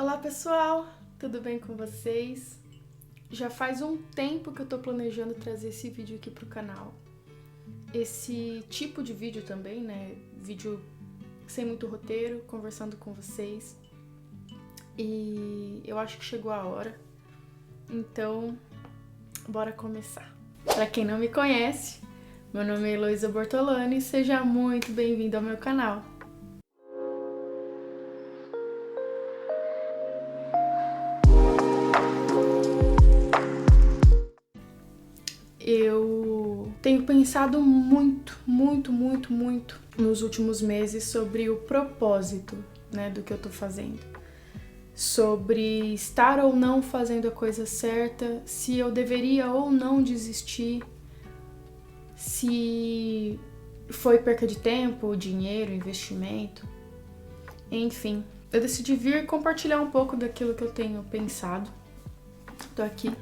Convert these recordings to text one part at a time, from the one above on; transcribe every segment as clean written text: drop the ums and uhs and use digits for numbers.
Olá pessoal, tudo bem com vocês? Já faz um tempo que eu tô planejando trazer esse vídeo aqui pro canal. Esse tipo de vídeo também, né? Vídeo sem muito roteiro, conversando com vocês. E eu acho que chegou a hora. Então, bora começar. Pra quem não me conhece, meu nome é Heloísa Bortolani e seja muito bem-vindo ao meu canal. Eu tenho pensado muito nos últimos meses sobre o propósito, né, do que eu tô fazendo. Sobre estar ou não fazendo a coisa certa, se eu deveria ou não desistir, se foi perca de tempo, dinheiro, investimento, enfim. Eu decidi vir compartilhar um pouco daquilo que eu tenho pensado. Tô aqui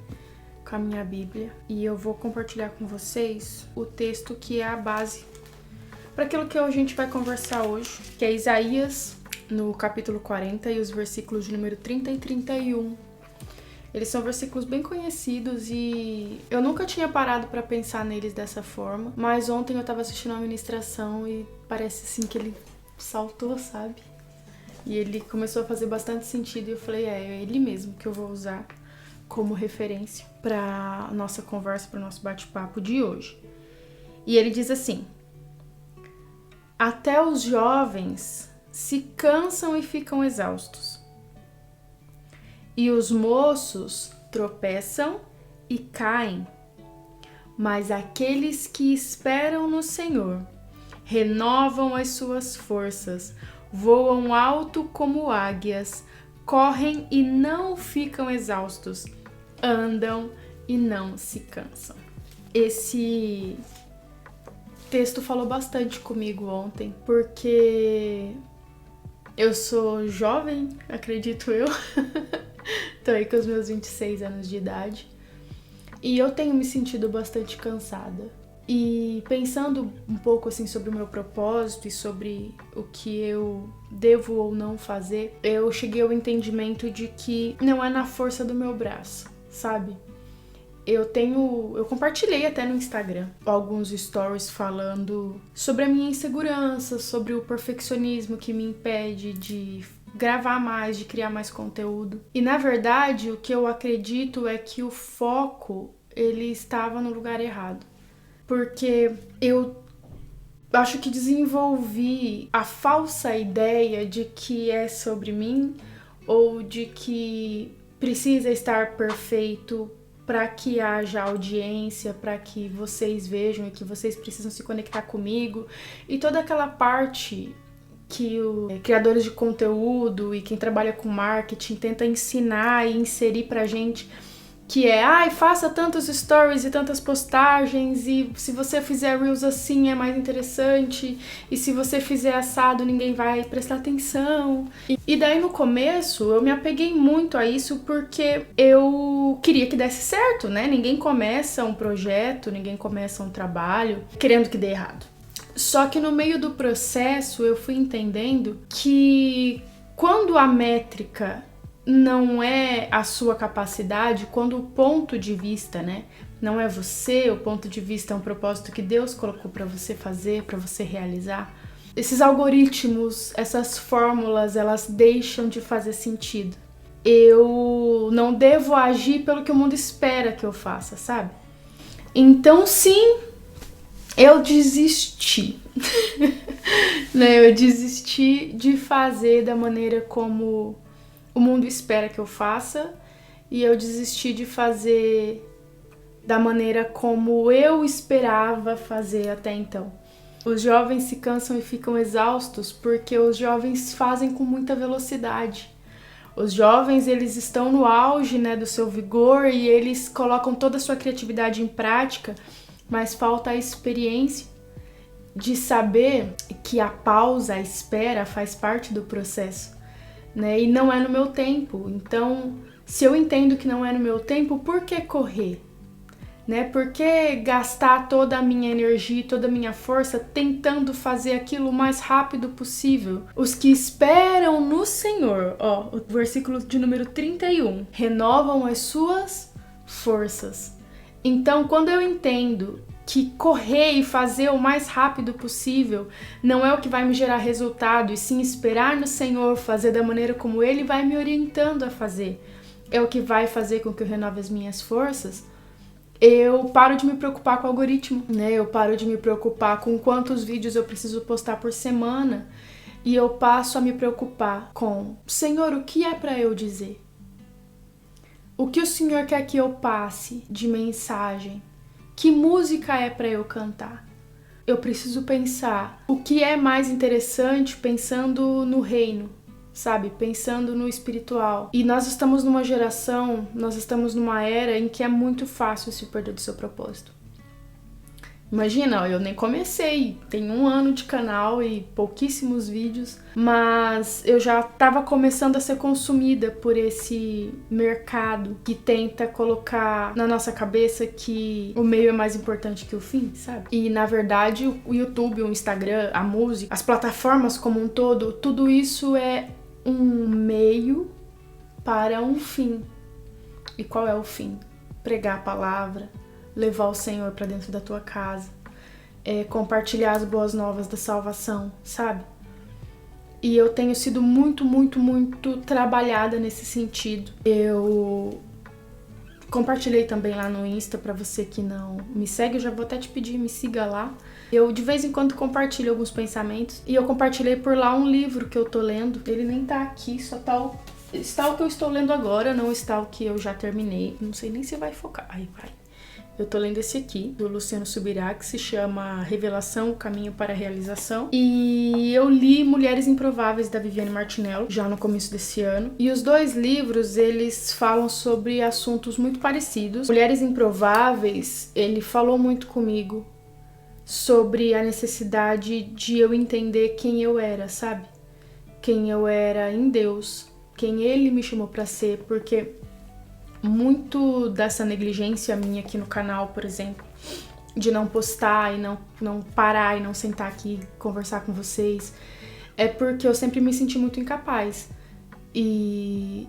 com a minha Bíblia e eu vou compartilhar com vocês o texto que é a base para aquilo que a gente vai conversar hoje, que é Isaías, no capítulo 40 e os versículos de número 30 e 31. Eles são versículos bem conhecidos e eu nunca tinha parado para pensar neles dessa forma, mas ontem eu tava assistindo uma ministração e parece assim que ele saltou, sabe? E ele começou a fazer bastante sentido e eu falei, é ele mesmo que eu vou usar como referência para nossa conversa, para o nosso bate-papo de hoje. E ele diz assim: até os jovens se cansam e ficam exaustos, e os moços tropeçam e caem, mas aqueles que esperam no Senhor renovam as suas forças, voam alto como águias, correm e não ficam exaustos, andam e não se cansam. Esse texto falou bastante comigo ontem, porque eu sou jovem, acredito eu. Tô aí com os meus 26 anos de idade. E eu tenho me sentido bastante cansada. E pensando um pouco assim sobre o meu propósito e sobre o que eu devo ou não fazer, eu cheguei ao entendimento de que não é na força do meu braço, sabe? Eu compartilhei até no Instagram alguns stories falando sobre a minha insegurança, sobre o perfeccionismo que me impede de gravar mais, de criar mais conteúdo. E na verdade, o que eu acredito é que o foco, ele estava no lugar errado. Porque eu acho que desenvolvi a falsa ideia de que é sobre mim ou de que precisa estar perfeito para que haja audiência, para que vocês vejam e que vocês precisam se conectar comigo. E toda aquela parte que os criadores de conteúdo e quem trabalha com marketing tenta ensinar e inserir pra gente, que é, faça tantos stories e tantas postagens, e se você fizer reels assim é mais interessante, e se você fizer assado ninguém vai prestar atenção. E daí no começo eu me apeguei muito a isso porque eu queria que desse certo, né? Ninguém começa um projeto, ninguém começa um trabalho querendo que dê errado. Só que no meio do processo eu fui entendendo que quando a métrica não é a sua capacidade, quando o ponto de vista, né, não é você, o ponto de vista é um propósito que Deus colocou para você fazer, para você realizar, esses algoritmos, essas fórmulas, elas deixam de fazer sentido. Eu não devo agir pelo que o mundo espera que eu faça, sabe? Então sim, eu desisti. Né? Eu desisti de fazer da maneira como o mundo espera que eu faça, e eu desisti de fazer da maneira como eu esperava fazer até então. Os jovens se cansam e ficam exaustos porque os jovens fazem com muita velocidade. Os jovens, eles estão no auge, né, do seu vigor, e eles colocam toda a sua criatividade em prática, mas falta a experiência de saber que a pausa, a espera faz parte do processo, né? E não é no meu tempo. Então, se eu entendo que não é no meu tempo, por que correr? né? Por que gastar toda a minha energia, toda a minha força tentando fazer aquilo o mais rápido possível? Os que esperam no Senhor, ó, o versículo de número 31, renovam as suas forças. Então, quando eu entendo que correr e fazer o mais rápido possível não é o que vai me gerar resultado, e sim esperar no Senhor, fazer da maneira como Ele vai me orientando a fazer, é o que vai fazer com que eu renove as minhas forças, eu paro de me preocupar com o algoritmo, né? Eu paro de me preocupar com quantos vídeos eu preciso postar por semana, e eu passo a me preocupar com: Senhor, o que é para eu dizer? O que o Senhor quer que eu passe de mensagem? Que música é para eu cantar? Eu preciso pensar o que é mais interessante pensando no reino, sabe? Pensando no espiritual. E nós estamos numa geração, nós estamos numa era em que é muito fácil se perder do seu propósito. Imagina, eu nem comecei, tenho 1 ano de canal e pouquíssimos vídeos, mas eu já estava começando a ser consumida por esse mercado que tenta colocar na nossa cabeça que o meio é mais importante que o fim, sabe? E na verdade o YouTube, o Instagram, a música, as plataformas como um todo, tudo isso é um meio para um fim. E qual é o fim? Pregar a palavra, levar o Senhor para dentro da tua casa, compartilhar as boas novas da salvação, sabe? E eu tenho sido muito, muito, muito trabalhada nesse sentido. Eu compartilhei também lá no Insta, pra você que não me segue, eu já vou até te pedir, me siga lá. Eu de vez em quando compartilho alguns pensamentos, e eu compartilhei por lá um livro que eu tô lendo. Ele nem tá aqui, só está o que eu estou lendo agora, não está o que eu já terminei. Não sei nem se vai focar. Aí vai. Eu tô lendo esse aqui, do Luciano Subirá, que se chama Revelação, o Caminho para a Realização. E eu li Mulheres Improváveis, da Viviane Martinello, já no começo desse ano. E os 2 livros, eles falam sobre assuntos muito parecidos. Mulheres Improváveis, ele falou muito comigo sobre a necessidade de eu entender quem eu era, sabe? Quem eu era em Deus, quem Ele me chamou pra ser, porque muito dessa negligência minha aqui no canal, por exemplo, de não postar e não parar e não sentar aqui e conversar com vocês, é porque eu sempre me senti muito incapaz. E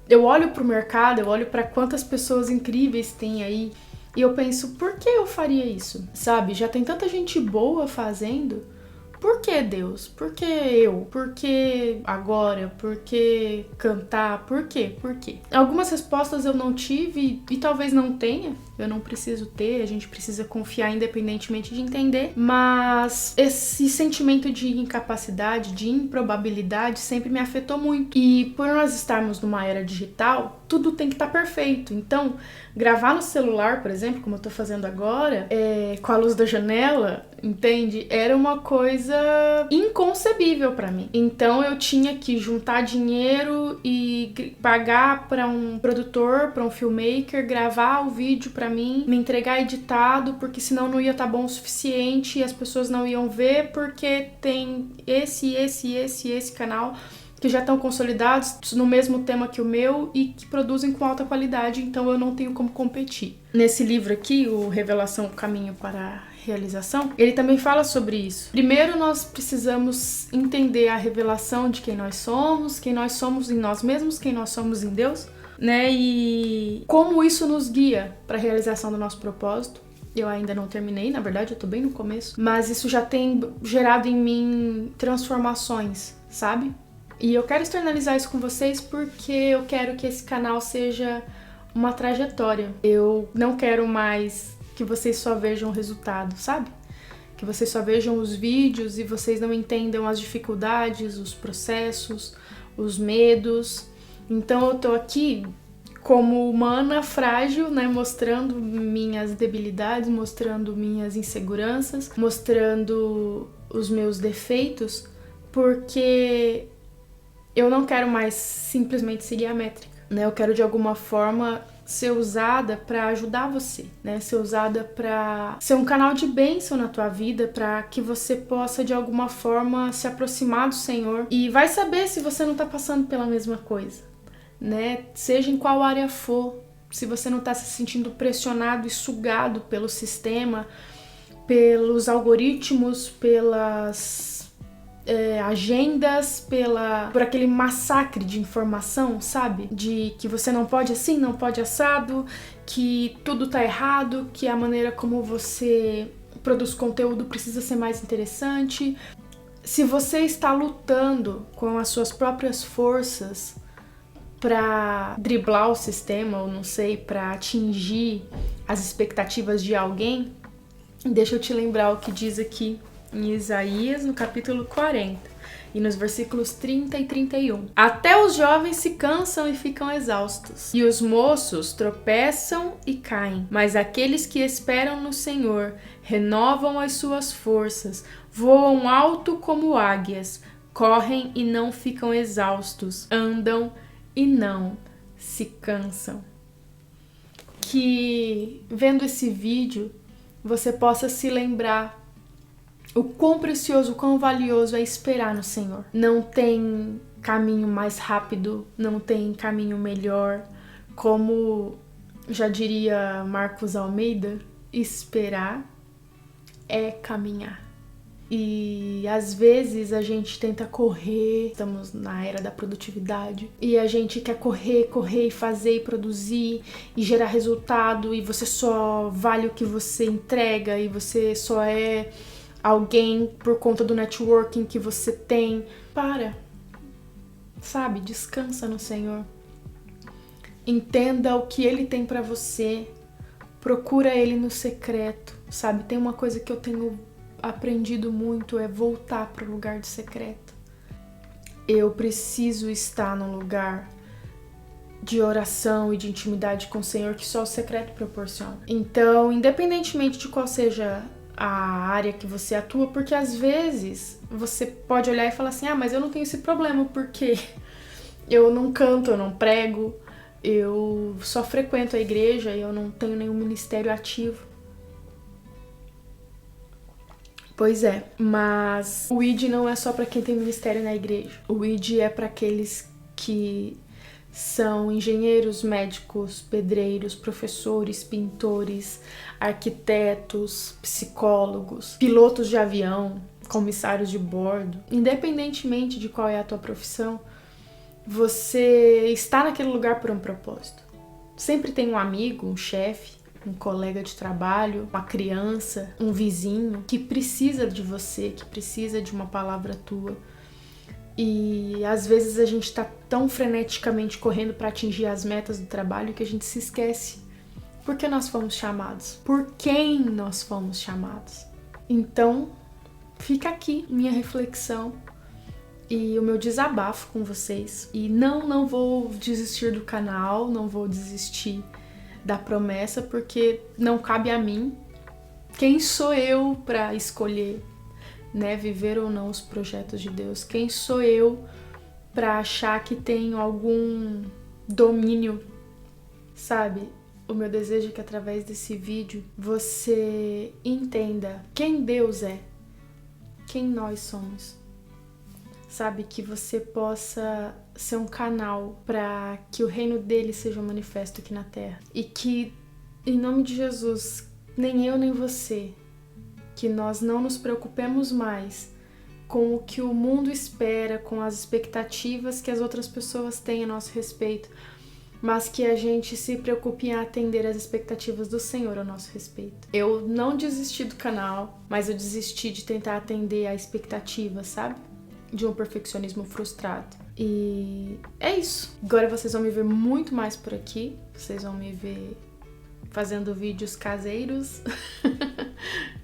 eu olho pro mercado, eu olho pra quantas pessoas incríveis tem aí, e eu penso, por que eu faria isso? Sabe? Já tem tanta gente boa fazendo. Por que Deus? Por que eu? Por que agora? Por que cantar? Por quê? Por quê? Algumas respostas eu não tive e talvez não tenha. Eu não preciso ter, a gente precisa confiar independentemente de entender. Mas esse sentimento de incapacidade, de improbabilidade sempre me afetou muito. E por nós estarmos numa era digital, tudo tem que estar perfeito. Então, gravar no celular, por exemplo, como eu tô fazendo agora, com a luz da janela, entende? Era uma coisa inconcebível pra mim. Então eu tinha que juntar dinheiro e pagar pra um produtor, pra um filmmaker, gravar o vídeo pra mim, me entregar editado, porque senão não ia estar bom o suficiente e as pessoas não iam ver, porque tem esse canal que já estão consolidados no mesmo tema que o meu e que produzem com alta qualidade, então eu não tenho como competir. Nesse livro aqui, o Revelação, o Caminho para a Realização, ele também fala sobre isso. Primeiro nós precisamos entender a revelação de quem nós somos em nós mesmos, quem nós somos em Deus, né? E como isso nos guia para a realização do nosso propósito. Eu ainda não terminei, na verdade eu tô bem no começo, mas isso já tem gerado em mim transformações, sabe? E eu quero externalizar isso com vocês porque eu quero que esse canal seja uma trajetória. Eu não quero mais que vocês só vejam o resultado, sabe? Que vocês só vejam os vídeos e vocês não entendam as dificuldades, os processos, os medos. Então eu tô aqui como humana frágil, né? Mostrando minhas debilidades, mostrando minhas inseguranças, mostrando os meus defeitos, porque eu não quero mais simplesmente seguir a métrica, né? Eu quero de alguma forma ser usada para ajudar você, né? Ser usada para ser um canal de bênção na tua vida, para que você possa de alguma forma se aproximar do Senhor e vai saber se você não tá passando pela mesma coisa, né? Seja em qual área for, se você não está se sentindo pressionado e sugado pelo sistema, pelos algoritmos, pelas agendas, por aquele massacre de informação, sabe? De que você não pode assim, não pode assado, que tudo tá errado, que a maneira como você produz conteúdo precisa ser mais interessante. Se você está lutando com as suas próprias forças para driblar o sistema, ou não sei, para atingir as expectativas de alguém, deixa eu te lembrar o que diz aqui em Isaías, no capítulo 40, e nos versículos 30 e 31. Até os jovens se cansam e ficam exaustos, e os moços tropeçam e caem, mas aqueles que esperam no Senhor renovam as suas forças, voam alto como águias, correm e não ficam exaustos, andam e não se cansam. Que, vendo esse vídeo, você possa se lembrar o quão precioso, o quão valioso é esperar no Senhor. Não tem caminho mais rápido, não tem caminho melhor. Como já diria Marcos Almeida, esperar é caminhar. E às vezes a gente tenta correr, estamos na era da produtividade, e a gente quer correr e fazer e produzir e gerar resultado, e você só vale o que você entrega, e você só é alguém por conta do networking que você tem. Sabe? Descansa no Senhor. Entenda o que Ele tem pra você. Procura Ele no secreto, sabe? Tem uma coisa que eu tenho aprendido muito, é voltar para o lugar de secreto. Eu preciso estar num lugar de oração e de intimidade com o Senhor que só o secreto proporciona. Então, independentemente de qual seja a área que você atua, porque às vezes você pode olhar e falar assim, mas eu não tenho esse problema porque eu não canto, eu não prego, eu só frequento a igreja e eu não tenho nenhum ministério ativo. Pois é, mas o ID não é só para quem tem ministério na igreja. O ID é para aqueles que são engenheiros, médicos, pedreiros, professores, pintores, arquitetos, psicólogos, pilotos de avião, comissários de bordo. Independentemente de qual é a tua profissão, você está naquele lugar por um propósito. Sempre tem um amigo, um chefe, um colega de trabalho, uma criança, um vizinho que precisa de você, que precisa de uma palavra tua. E às vezes a gente tá tão freneticamente correndo para atingir as metas do trabalho que a gente se esquece por que nós fomos chamados, por quem nós fomos chamados. Então, fica aqui minha reflexão e o meu desabafo com vocês. E não vou desistir do canal, não vou desistir da promessa, porque não cabe a mim. Quem sou eu para escolher, viver ou não os projetos de Deus? Quem sou eu para achar que tenho algum domínio, sabe? O meu desejo é que através desse vídeo você entenda quem Deus é, quem nós somos. Sabe, que você possa ser um canal para que o reino dele seja manifesto aqui na Terra. E que, em nome de Jesus, nem eu nem você, que nós não nos preocupemos mais com o que o mundo espera, com as expectativas que as outras pessoas têm a nosso respeito, mas que a gente se preocupe em atender às expectativas do Senhor a nosso respeito. Eu não desisti do canal, mas eu desisti de tentar atender a expectativa, sabe? De um perfeccionismo frustrado. E é isso. Agora vocês vão me ver muito mais por aqui. Vocês vão me ver fazendo vídeos caseiros,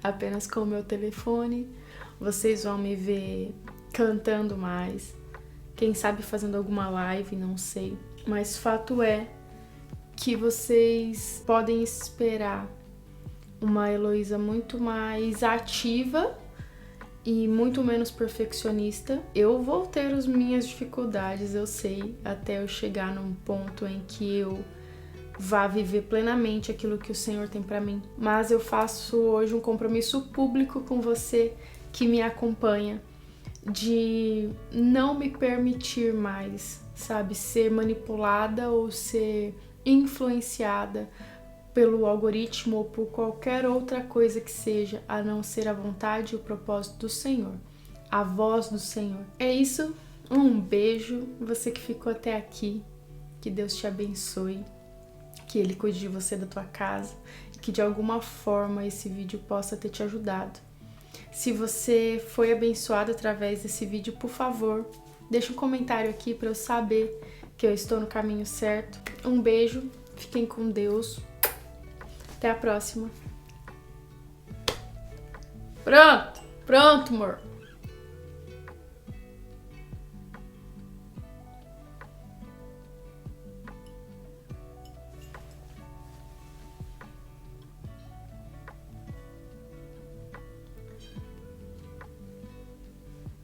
apenas com o meu telefone. Vocês vão me ver cantando mais. Quem sabe fazendo alguma live, não sei. Mas fato é que vocês podem esperar uma Heloísa muito mais ativa e muito menos perfeccionista. Eu vou ter as minhas dificuldades, eu sei, até eu chegar num ponto em que eu vá viver plenamente aquilo que o Senhor tem pra mim. Mas eu faço hoje um compromisso público com você que me acompanha, de não me permitir mais, sabe, ser manipulada ou ser influenciada pelo algoritmo ou por qualquer outra coisa que seja, a não ser a vontade e o propósito do Senhor, a voz do Senhor. É isso, um beijo, você que ficou até aqui, que Deus te abençoe, que Ele cuide de você, da tua casa, e que de alguma forma esse vídeo possa ter te ajudado. Se você foi abençoado através desse vídeo, por favor, deixa um comentário aqui para eu saber que eu estou no caminho certo. Um beijo, fiquem com Deus. Até a próxima. Pronto, amor.